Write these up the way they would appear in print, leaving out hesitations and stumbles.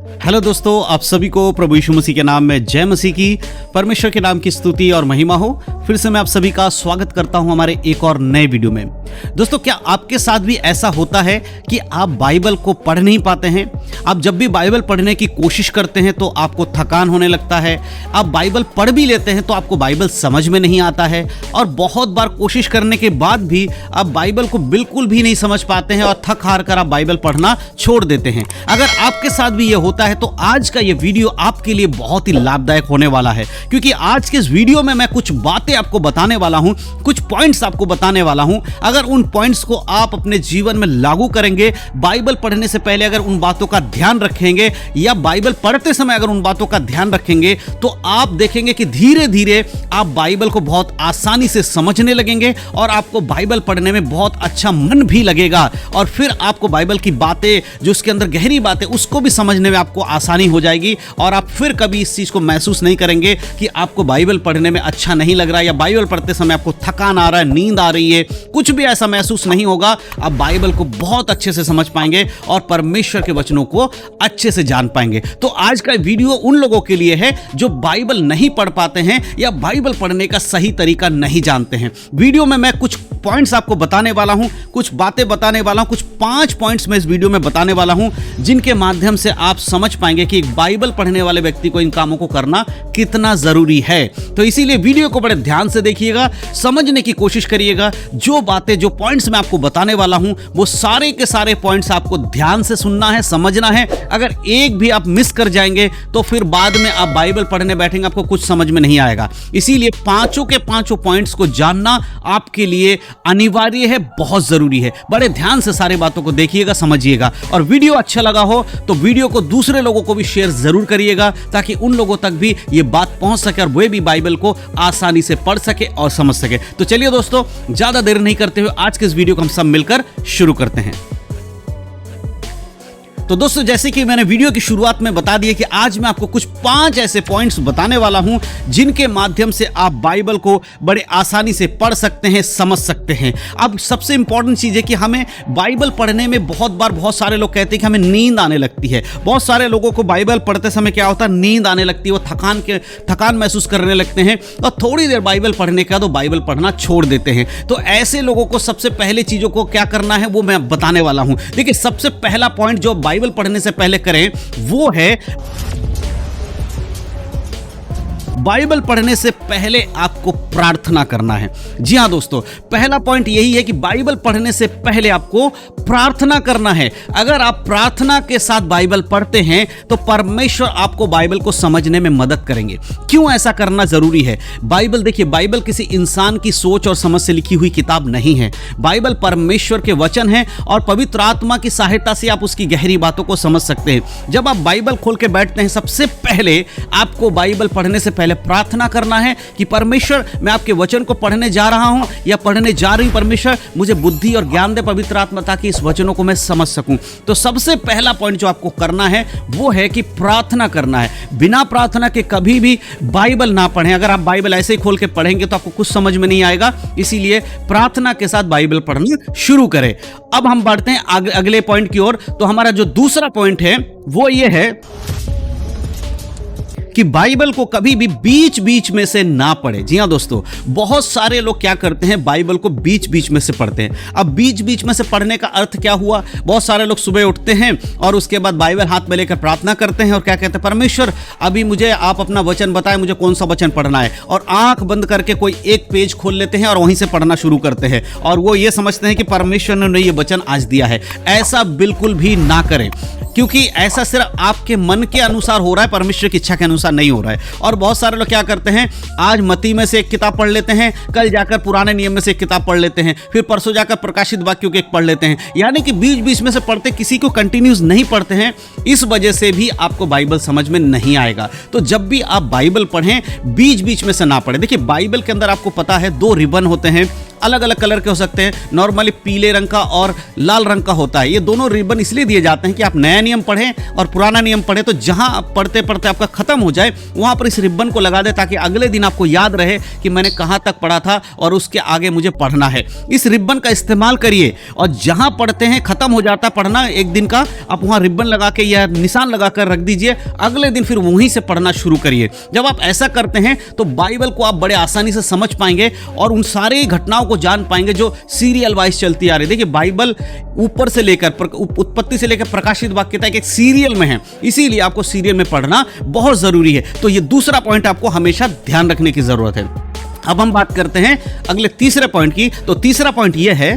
Hello दोस्तों, आप सभी को प्रभु यीशु मसीह के नाम में जय मसीह की। परमेश्वर के नाम की स्तुति और महिमा हो। फिर से मैं आप सभी का स्वागत करता हूं हमारे एक और नए वीडियो में। दोस्तों, क्या आपके साथ भी ऐसा होता है कि आप बाइबल को पढ़ नहीं पाते हैं? आप जब भी बाइबल पढ़ने की कोशिश करते हैं तो आपको थकान होने लगता है। आप बाइबल पढ़ भी लेते हैं तो आपको बाइबल समझ में नहीं आता है, और बहुत बार कोशिश करने के बाद भी आप बाइबल को बिल्कुल भी नहीं समझ पाते हैं और थक हार कर आप बाइबल पढ़ना छोड़ देते हैं। अगर आपके साथ भी ये होता है तो आज का ये वीडियो आपके लिए बहुत ही लाभदायक होने वाला है, क्योंकि आज के इस वीडियो में मैं कुछ बातें आपको बताने वाला हूं, कुछ पॉइंट्स आपको बताने वाला हूं। अगर उन पॉइंट्स को आप अपने जीवन में लागू करेंगे, बाइबल पढ़ने से पहले अगर उन बातों का ध्यान रखेंगे या बाइबल पढ़ते समय अगर उन बातों का ध्यान रखेंगे, तो आप देखेंगे कि धीरे धीरे आप बाइबल को बहुत आसानी से समझने लगेंगे और आपको बाइबल पढ़ने में बहुत अच्छा मन भी लगेगा, और फिर आपको बाइबल की बातें, जो उसके अंदर गहरी बातें, उसको भी समझने में आपको आसानी हो जाएगी। और आप फिर कभी इस चीज को महसूस नहीं करेंगे कि आपको बाइबल पढ़ने में अच्छा नहीं लग रहा है, या बाइबल पढ़ते समय आपको थकान आ रहा है, नींद आ रही है। कुछ भी ऐसा महसूस नहीं होगा। आप बाइबल को बहुत अच्छे से समझ पाएंगे और परमेश्वर के वचनों को अच्छे से जान पाएंगे। तो आज का वीडियो उन लोगों के लिए है जो बाइबल नहीं पढ़ पाते हैं या बाइबल पढ़ने का सही तरीका नहीं जानते हैं। वीडियो में मैं कुछ पॉइंट्स आपको बताने वाला हूं, कुछ बातें बताने वाला हूं, कुछ 5 पॉइंट्स मैं इस वीडियो में बताने वाला हूं, जिनके माध्यम से आप समझ पाएंगे कि एक बाइबल पढ़ने वाले व्यक्ति को इन कामों को करना कितना जरूरी है। तो इसीलिए वीडियो को बड़े ध्यान से देखिएगा, समझने की कोशिश करिएगा। जो बातें, जो पॉइंट्स मैं आपको बताने वाला हूं, वो सारे के सारे पॉइंट्स आपको ध्यान से सुनना है, समझना है। अगर एक भी आप मिस कर जाएंगे तो फिर बाद में आप बाइबल पढ़ने बैठेंगे, आपको कुछ समझ में नहीं आएगा। इसीलिए पांचों के पांचों पॉइंट्स को जानना आपके लिए अनिवार्य है, बहुत जरूरी है। बड़े ध्यान से सारी बातों को देखिएगा, समझिएगा। और वीडियो अच्छा लगा हो तो वीडियो को दूसरे लोगों को भी शेयर जरूर करिएगा, ताकि उन लोगों तक भी ये बात पहुंच सके और वे भी बाइबल को आसानी से पढ़ सके और समझ सके। तो चलिए दोस्तों, ज्यादा देर नहीं करते हुए आज के इस वीडियो को हम सब मिलकर शुरू करते हैं। तो दोस्तों, जैसे कि मैंने वीडियो की शुरुआत में बता दिया कि आज मैं आपको कुछ 5 ऐसे पॉइंट्स बताने वाला हूं, जिनके माध्यम से आप बाइबल को बड़े आसानी से पढ़ सकते हैं, समझ सकते हैं। अब सबसे इंपॉर्टेंट चीज है कि हमें बाइबल पढ़ने में बहुत सारे लोग कहते हैं कि हमें नींद आने लगती है। बहुत सारे लोगों को बाइबल पढ़ते समय क्या होता है, नींद आने लगती है, वो थकान महसूस करने लगते हैं और थोड़ी देर बाइबल पढ़ने के बाद वो बाइबल पढ़ना छोड़ देते हैं। तो ऐसे लोगों को सबसे पहले चीजों को क्या करना है वो मैं बताने वाला हूं। देखिए, सबसे पहला पॉइंट जो बाइबल पढ़ने से पहले करें वो है, बाइबल पढ़ने से पहले आपको प्रार्थना करना है। जी हां दोस्तों, पहला पॉइंट यही है कि बाइबल पढ़ने से पहले आपको प्रार्थना करना है। अगर आप प्रार्थना के साथ बाइबल पढ़ते हैं तो परमेश्वर आपको बाइबल को समझने में मदद करेंगे। क्यों ऐसा करना जरूरी है? बाइबल, देखिए, बाइबल किसी इंसान की सोच और समझ से लिखी हुई किताब नहीं है। बाइबल परमेश्वर के वचन है और पवित्र आत्मा की सहायता से आप उसकी गहरी बातों को समझ सकते हैं। जब आप बाइबल खोल के बैठते हैं, सबसे पहले आपको बाइबल पढ़ने से पहले प्रार्थना करना है कि परमेश्वर, मैं आपके वचन को पढ़ने जा रहा हूं या पढ़ने जा रही हूं, परमेश्वर मुझे बुद्धि और ज्ञान दे पवित्र आत्मा, ताकि इस वचनों को मैं समझ सकूं। तो सबसे पहला पॉइंट जो आपको करना है वो है कि प्रार्थना करना है। बिना प्रार्थना के कभी भी बाइबल ना पढ़ें। अगर आप बाइबल ऐसे ही खोल के पढ़ेंगे तो आपको कुछ समझ में नहीं आएगा। इसीलिए प्रार्थना के साथ बाइबल पढ़ना शुरू करें। अब हम बढ़ते हैं अगले पॉइंट की ओर। तो हमारा जो दूसरा पॉइंट है वो ये है कि बाइबल को कभी भी बीच बीच में से ना पढ़े। जी हां दोस्तों, बहुत सारे लोग क्या करते हैं, बाइबल को बीच बीच में से पढ़ते हैं। अब बीच बीच में से पढ़ने का अर्थ क्या हुआ? बहुत सारे लोग सुबह उठते हैं और उसके बाद बाइबल हाथ में लेकर प्रार्थना करते हैं और क्या कहते हैं, परमेश्वर अभी मुझे आप अपना वचन बताएं, मुझे कौन सा वचन पढ़ना है। और आंख बंद करके कोई एक पेज खोल लेते हैं और वहीं से पढ़ना शुरू करते हैं, और वो ये समझते हैं कि परमेश्वर ने ये वचन आज दिया है। ऐसा बिल्कुल भी ना करें, क्योंकि ऐसा सिर्फ आपके मन के अनुसार हो रहा है, परमेश्वर की इच्छा के अनुसार नहीं हो रहा है। और बहुत सारे लोग क्या करते हैं, आज मत्ती में से एक किताब पढ़ लेते हैं, कल जाकर पुराने नियम में से एक किताब पढ़ लेते हैं, फिर परसों जाकर प्रकाशित वाक्यों के एक पढ़ लेते हैं। यानी कि बीच बीच में से पढ़ते, किसी को कंटिन्यूस नहीं पढ़ते हैं। इस वजह से भी आपको बाइबल समझ में नहीं आएगा। तो जब भी आप बाइबल पढ़ें, बीच बीच में से ना पढ़ें। देखिए, बाइबल के अंदर आपको पता है 2 रिबन होते हैं, अलग अलग कलर के हो सकते हैं, नॉर्मली पीले रंग का और लाल रंग का होता है। ये दोनों रिबन इसलिए दिए जाते हैं कि आप नया नियम पढ़ें और पुराना नियम पढ़ें, तो जहां आप पढ़ते पढ़ते आपका खत्म हो जाए वहां पर इस रिबन को लगा दे, ताकि अगले दिन आपको याद रहे कि मैंने कहां तक पढ़ा था और उसके आगे मुझे पढ़ना है। इस रिबन का इस्तेमाल करिए और जहां पढ़ते हैं खत्म हो जाता पढ़ना एक दिन का, आप वहां रिबन लगा के या निशान लगा कर रख दीजिए, अगले दिन फिर वहीं से पढ़ना शुरू करिए। जब आप ऐसा करते हैं तो बाइबल को आप बड़े आसानी से समझ पाएंगे और उन सारी घटनाओं को जान पाएंगे जो सीरियल वाइज चलती आ रही है। देखिए बाइबल ऊपर से लेकर उत्पत्ति से लेकर प्रकाशित वाक्य तक एक सीरियल में है, इसीलिए आपको सीरियल में पढ़ना बहुत जरूरी है। तो ये दूसरा पॉइंट आपको हमेशा ध्यान रखने की जरूरत है। अब हम बात करते हैं अगले तीसरे पॉइंट की। तो तीसरा पॉइंट यह है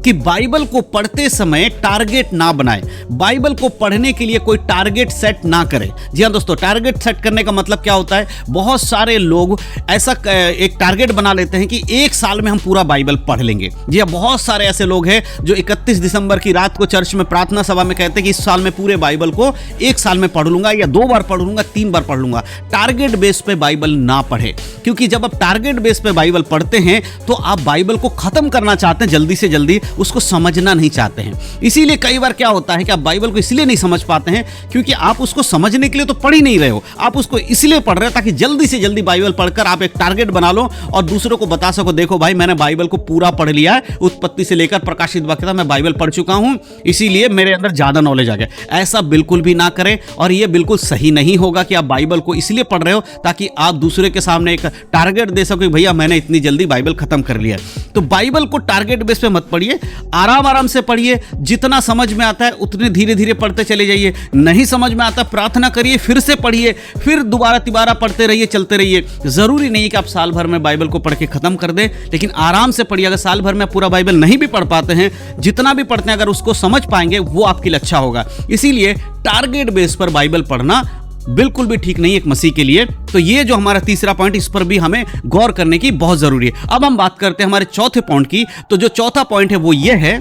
कि बाइबल को पढ़ते समय टारगेट ना बनाए, बाइबल को पढ़ने के लिए कोई टारगेट सेट ना करें। जी हाँ दोस्तों, टारगेट सेट करने का मतलब क्या होता है? बहुत सारे लोग ऐसा एक टारगेट बना लेते हैं कि एक साल में हम पूरा बाइबल पढ़ लेंगे। जी हाँ, बहुत सारे ऐसे लोग हैं जो 31 दिसंबर की रात को चर्च में प्रार्थना सभा में कहते हैं कि इस साल में पूरे बाइबल को एक साल में पढ़ लूंगा, या 2 बार पढ़ लूंगा, 3 बार पढ़ लूंगा। टारगेट बेस पे बाइबल ना पढ़े, क्योंकि जब आप टारगेट बेस पे बाइबल पढ़ते हैं तो आप बाइबल को खत्म करना चाहते हैं जल्दी से जल्दी, उसको समझना नहीं चाहते हैं। इसीलिए कई बार क्या होता है कि आप बाइबल को इसलिए नहीं समझ पाते हैं क्योंकि आप उसको समझने के लिए तो पढ़ ही नहीं रहे हो, आप उसको इसलिए पढ़ रहे हो ताकि जल्दी से जल्दी बाइबल पढ़कर आप एक टारगेट बना लो और दूसरों को बता सको, देखो भाई मैंने बाइबल को पूरा पढ़ लिया है, उत्पत्ति से लेकर प्रकाशित वाक्य तक मैं बाइबल पढ़ चुका हूं, इसीलिए मेरे अंदर ज्यादा नॉलेज आ गया। ऐसा बिल्कुल भी ना करें और यह बिल्कुल सही नहीं होगा कि आप बाइबल को इसलिए पढ़ रहे हो ताकि आप दूसरे के सामने एक टारगेट दे सको, भैया मैंने इतनी जल्दी बाइबल खत्म कर लिया। तो बाइबल को टारगेट बेस पे मत पढ़िए, आराम आराम से पढ़िए, जितना समझ में आता है उतने धीरे धीरे पढ़ते चले जाइए। नहीं समझ में आता प्रार्थना करिए, फिर से पढ़िए, फिर दोबारा तिबारा पढ़ते रहिए, चलते रहिए। जरूरी नहीं कि आप साल भर में बाइबल को पढ़ के खत्म कर दें, लेकिन आराम से पढ़िए। अगर साल भर में पूरा बाइबल नहीं भी पढ़ पाते हैं, जितना भी पढ़ते हैं अगर उसको समझ पाएंगे वो आपके लिए अच्छा होगा। इसीलिए टारगेट बेस पर बाइबल पढ़ना बिल्कुल भी ठीक नहीं एक मसीह के लिए। तो ये जो हमारा तीसरा पॉइंट, इस पर भी हमें गौर करने की बहुत जरूरी है। अब हम बात करते हैं हमारे चौथे पॉइंट की। तो जो चौथा पॉइंट है वो ये है,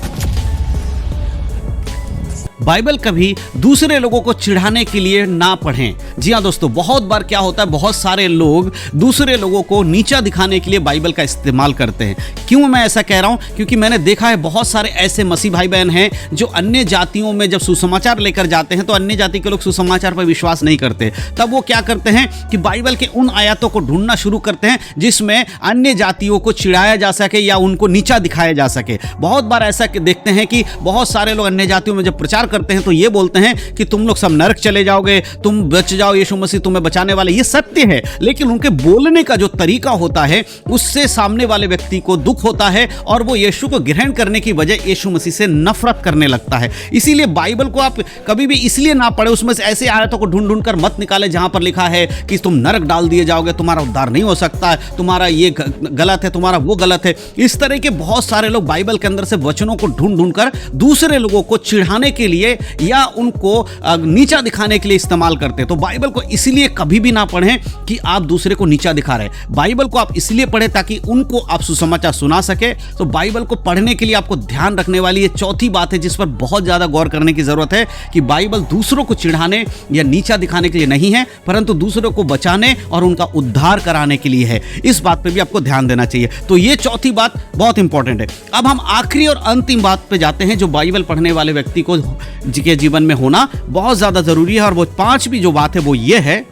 बाइबल कभी दूसरे लोगों को चिढ़ाने के लिए ना पढ़ें। जी हाँ दोस्तों, बहुत बार क्या होता है, बहुत सारे लोग दूसरे लोगों को नीचा दिखाने के लिए बाइबल का इस्तेमाल करते हैं। क्यों मैं ऐसा कह रहा हूं? क्योंकि मैंने देखा है बहुत सारे ऐसे मसीह भाई बहन हैं जो अन्य जातियों में जब सुसमाचार लेकर जाते हैं तो अन्य जाति के लोग सुसमाचार पर विश्वास नहीं करते। तब वो क्या करते हैं कि बाइबल के उन आयतों को ढूंढना शुरू करते हैं जिसमें अन्य जातियों को चिढ़ाया जा सके या उनको नीचा दिखाया जा सके। बहुत बार ऐसा देखते हैं कि बहुत सारे लोग अन्य जातियों में जब प्रचार करते हैं तो ये बोलते हैं कि तुम लोग सब नरक चले जाओगे, तुम बच जाओ, यीशु मसीह तुम्हें बचाने वाले। ये सत्य है, लेकिन उनके बोलने का जो तरीका होता है उससे सामने वाले व्यक्ति को दुख होता है और वो यीशु को ग्रहण करने की बजाय यीशु मसीह से नफरत करने लगता है। इसीलिए बाइबल को आप कभी भी इसलिए ना पढ़े, उसमें से ऐसे आयतों को ढूंढ ढूंढ कर मत निकाले जहां पर लिखा है कि तुम नरक डाल दिए जाओगे, तुम्हारा उद्धार नहीं हो सकता, तुम्हारा ये गलत है, तुम्हारा वो गलत है। इस तरह के बहुत सारे लोग बाइबल के अंदर से वचनों को ढूंढ ढूंढ कर दूसरे लोगों को चिढ़ाने के लिए या उनको नीचा दिखाने के लिए इस्तेमाल करते हैं। तो बाइबल को इसलिए कभी भी ना पढ़ें कि आप दूसरे को नीचा दिखा रहे हैं। बाइबल को आप इसलिए पढ़ें ताकि उनको आप सुसमाचार सुना सके। तो बाइबल को पढ़ने के लिए आपको ध्यान रखने वाली ये चौथी बात है जिस पर बहुत ज्यादा गौर करने की जरूरत है कि बाइबल दूसरों को चिढ़ाने या नीचा दिखाने के लिए नहीं है, परंतु दूसरों को बचाने और उनका उद्धार कराने के लिए है। इस बात पे भी आपको ध्यान देना चाहिए। तो ये चौथी बात बहुत इंपॉर्टेंट है। अब हम आखिरी और अंतिम बात पे जाते हैं जो बाइबल पढ़ने वाले व्यक्ति को के जीवन में होना बहुत ज्यादा जरूरी है, और वो पांचवी जो बात है वो ये है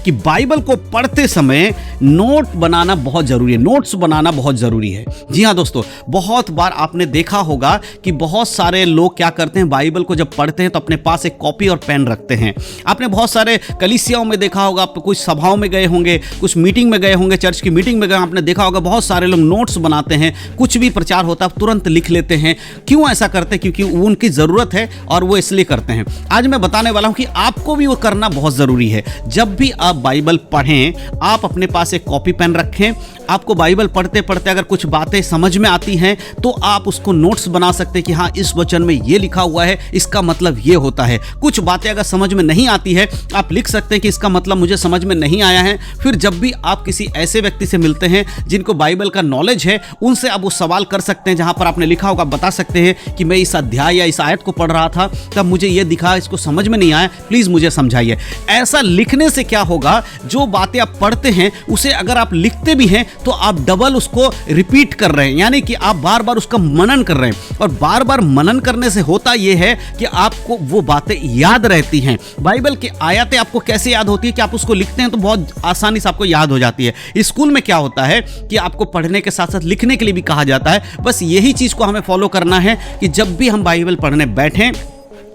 कि बाइबल को पढ़ते समय नोट बनाना बहुत जरूरी है, नोट्स बनाना बहुत जरूरी है। जी हाँ दोस्तों, बहुत बार आपने देखा होगा कि बहुत सारे लोग क्या करते हैं, बाइबल को जब पढ़ते हैं तो अपने पास एक कॉपी और पेन रखते हैं। आपने बहुत सारे कलीसियाओं में देखा होगा, आप कुछ सभाओं में गए होंगे, कुछ मीटिंग में गए होंगे, चर्च की मीटिंग में गए, आपने देखा होगा बहुत सारे लोग नोट्स बनाते हैं। कुछ भी प्रचार होता है तुरंत लिख लेते हैं। क्यों ऐसा करते हैं? क्योंकि उनकी जरूरत है और वो इसलिए करते हैं। आज मैं बताने वाला हूं कि आपको भी वो करना बहुत जरूरी है। जब भी आप बाइबल पढ़ें, आप अपने पास एक कॉपी पेन रखें। आपको बाइबल पढ़ते पढ़ते अगर कुछ बातें समझ में आती हैं तो आप उसको नोट्स बना सकते हैं कि हाँ, इस वचन में ये लिखा हुआ है, इसका मतलब ये होता है। कुछ बातें अगर समझ में नहीं आती है, आप लिख सकते हैं कि इसका मतलब मुझे समझ में नहीं आया है। फिर जब भी आप किसी ऐसे व्यक्ति से मिलते हैं जिनको बाइबल का नॉलेज है, उनसे आप वो सवाल कर सकते हैं जहां पर आपने लिखा होगा। बता सकते हैं कि मैं इस अध्याय या इस आयत को पढ़ रहा था, तब मुझे ये दिखा, इसको समझ में नहीं आया, प्लीज मुझे समझाइए। ऐसा लिखने से क्या होगा होगा, जो बातें आप पढ़ते हैं उसे अगर आप लिखते भी हैं तो आप डबल उसको रिपीट कर रहे हैं, यानी कि आप बार बार उसका मनन कर रहे हैं। और बार बार मनन करने से होता यह है कि आपको वो बातें याद रहती हैं। बाइबल की आयतें आपको कैसे याद होती है कि आप उसको लिखते हैं तो बहुत आसानी से आपको याद हो जाती है। स्कूल में क्या होता है कि आपको पढ़ने के साथ साथ लिखने के लिए भी कहा जाता है। बस यही चीज को हमें फॉलो करना है कि जब भी हम बाइबल पढ़ने बैठें,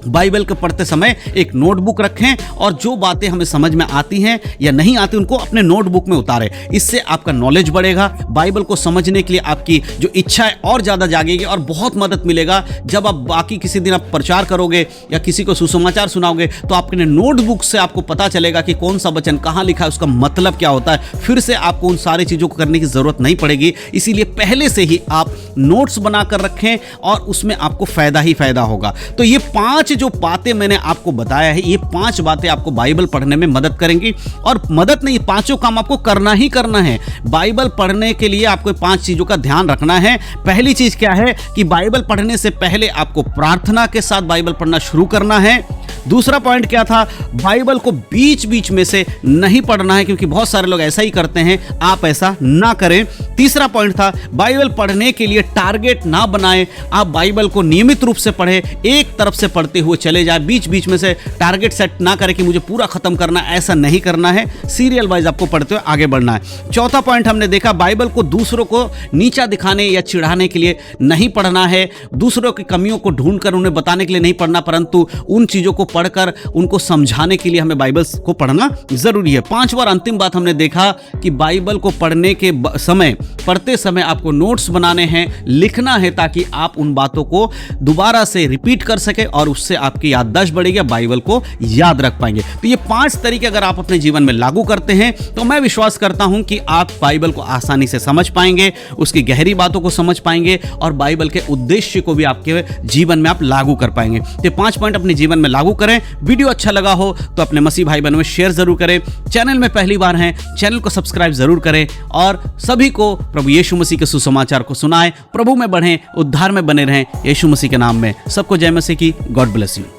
बाइबल को पढ़ते समय एक नोटबुक रखें और जो बातें हमें समझ में आती हैं या नहीं आती उनको अपने नोटबुक में उतारें। इससे आपका नॉलेज बढ़ेगा, बाइबल को समझने के लिए आपकी जो इच्छा है और ज़्यादा जागेगी और बहुत मदद मिलेगा। जब आप बाकी किसी दिन आप प्रचार करोगे या किसी को सुसमाचार सुनाओगे तो आपके नोटबुक से आपको पता चलेगा कि कौन सा वचन कहाँ लिखा है, उसका मतलब क्या होता है। फिर से आपको उन सारी चीज़ों को करने की ज़रूरत नहीं पड़ेगी। इसीलिए पहले से ही आप नोट्स बनाकर रखें और उसमें आपको फ़ायदा ही फ़ायदा होगा। तो ये 5 जो बातें मैंने आपको बताया है, ये 5 बातें आपको बाइबल पढ़ने में मदद करेंगी। और मदद नहीं, 5 काम आपको करना ही करना है। बाइबल पढ़ने के लिए आपको 5 चीजों का ध्यान रखना है। पहली चीज क्या है कि बाइबल पढ़ने से पहले आपको प्रार्थना के साथ बाइबल पढ़ना शुरू करना है। दूसरा पॉइंट क्या था, बाइबल को बीच बीच में से नहीं पढ़ना है, क्योंकि बहुत सारे लोग ऐसा ही करते हैं, आप ऐसा ना करें। तीसरा पॉइंट था, बाइबल पढ़ने के लिए टारगेट ना बनाएं, आप बाइबल को नियमित रूप से पढ़ें, एक तरफ से पढ़ते हुए चले जाए, बीच बीच में से टारगेट सेट ना करें कि मुझे पूरा खत्म करना, ऐसा नहीं करना है। सीरियल वाइज आपको पढ़ते हुए आगे बढ़ना है। चौथा पॉइंट हमने देखा, बाइबल को दूसरों को नीचा दिखाने या चिढ़ाने के लिए नहीं पढ़ना है, दूसरों की कमियों को ढूंढकर उन्हें बताने के लिए नहीं पढ़ना, परंतु उन चीजों को पढ़कर उनको समझाने के लिए हमें बाइबल को पढ़ना जरूरी है। पांचवा और अंतिम बात हमने देखा कि बाइबल को पढ़ने के समय, पढ़ते समय आपको नोट्स बनाने हैं, लिखना है, ताकि आप उन बातों को दोबारा से रिपीट कर सके और उससे आपकी याददाश्त बढ़ेगी, बाइबल को याद रख पाएंगे। तो ये 5 तरीके अगर आप अपने जीवन में लागू करते हैं तो मैं विश्वास करता हूं कि आप बाइबल को आसानी से समझ पाएंगे, उसकी गहरी बातों को समझ पाएंगे और बाइबल के उद्देश्य को भी आपके जीवन में आप लागू कर पाएंगे। तो 5 पॉइंट अपने जीवन में लागू करें। वीडियो अच्छा लगा हो तो अपने मसीह भाई बहनों में शेयर जरूर करें। चैनल में पहली बार हैं, चैनल को सब्सक्राइब जरूर करें और सभी को प्रभु यीशु मसीह के सुसमाचार को सुनाएं। प्रभु में बढ़ें, उद्धार में बने रहें। यीशु मसीह के नाम में सबको जय मसीह की। God bless you.